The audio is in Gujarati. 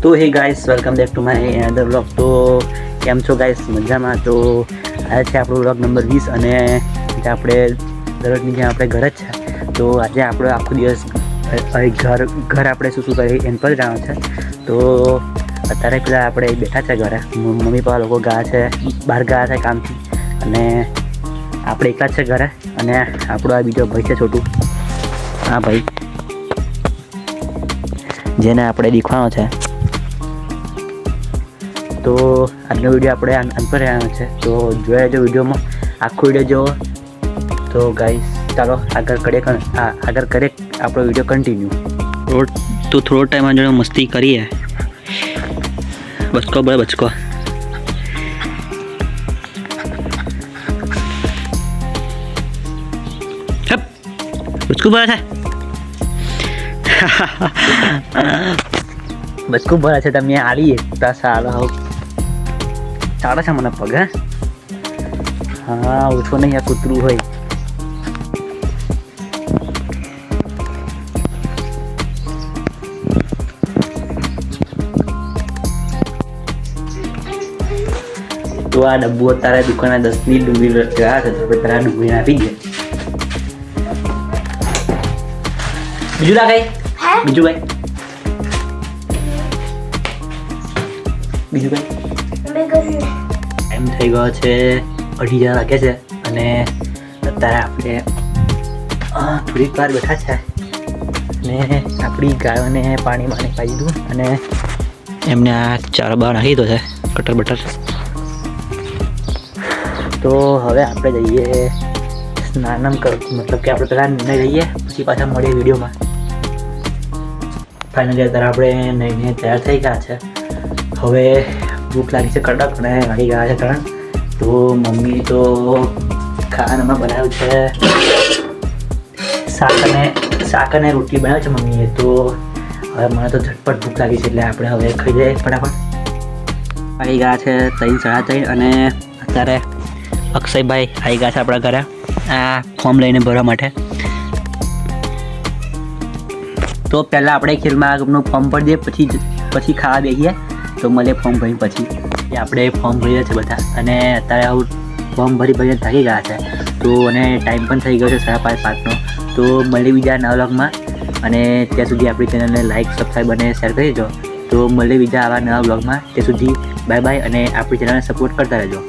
તો હે guys, welcome back to my another vlog. તો કેમ છો ગાઈસ? મજામાં? તો આજે છે આપણો વ્લોગ નંબર 20 અને આજે આપણે દરરોજની જેમ આપણે ઘર જ છે. તો આજે આપણો આખો દિવસ ઘર આપણે શું કરીએ એમ પર જવાનું છે. તો અત્યારે પેલા આપણે બેઠા છે ઘરે, મમ્મી પપ્પા લોકો ગયા છે, બહાર ગયા છે કામથી, અને આપણે એકલા જ છે ઘરે. અને આપણો આ બીજો ભાઈ છે છોટું, હા ભાઈ, જેને આપણે દેખવાનો છે. તો આજનો વિડીયો આપણે અંતર રહેવાનો છે. તો જોયા જો વિડીયોમાં આખો વિડીયો જુઓ. તો ગાઈસ ચાલો આગળ કરીએ આપણો વિડીયો કન્ટિન્યુ. તો થોડો ટાઈમ જોડે મસ્તી કરીએ. બચકો બોલે બચકો. બચકું બોલે છે. બચકું બોલે છે. તમે આવીએ સારો ચાલે છે મને પગ. હા ઓછો નહીં, આ કૂતરું હોય. તો આ ડબ્બુ તારા દુકાને 10ની ડુંગળી ગયા છે, તો તારા ડુંગળી આપી દે. બીજું ના કઈ? બીજું કઈ? બીજું કઈ? ટાઈમ થઈ ગયો છે 2:30 વાગે છે અને અત્યારે આપણે થોડીક વાર બેઠા છે અને આપણી ગાયોને પાણી પાઈ દીધું અને એમને આ ચારો બહાર નાખી દીધો છે, કટર બટર. તો હવે આપણે જઈએ સ્નાનમ મતલબ કે આપણે પહેલાં નહીં જઈએ, પછી પાછા મળીએ વિડીયોમાં. ફાઇનલી અત્યારે આપણે નહીને તૈયાર થઈ ગયા છે. હવે ભૂખ લાગી છે કડક અને વાગી ગયા છે 3. તો મમ્મી તો ખાવામાં બનાવ્યું છે શાક અને રોટલી બનાવ્યું છે મમ્મીએ. તો હવે મને તો ઝટપટ ભૂખ લાગી છે એટલે આપણે હવે ખાઈ જઈએ ફટાફટ. આવી ગયા છે 3, 3:30 અને અત્યારે અક્ષયભાઈ આવી ગયા છે આપણા ઘરે આ ફોર્મ લઈને ભરવા માટે. તો પહેલાં આપણે ખેલમાં ફોર્મ ભરી દઈએ, પછી ખાવા બેસીએ. તો મળે ફોર્મ ભરી પછી આપણે ફોર્મ ભરીએ છીએ બધા. અને અત્યારે આવું ફોર્મ ભરીને થાકી ગયા છે. તો અને ટાઈમ પણ થઈ ગયો છે 5:30નો. તો મળે બીજા નવા વ્લોગમાં, અને ત્યાં સુધી આપણી ચેનલને લાઈક, સબસ્ક્રાઈબ અને શેર કરી દો. તો મળે બીજા આવા નવા વ્લોગમાં. ત્યાં સુધી બાય બાય અને આપણી ચેનલને સપોર્ટ કરતા રહેજો.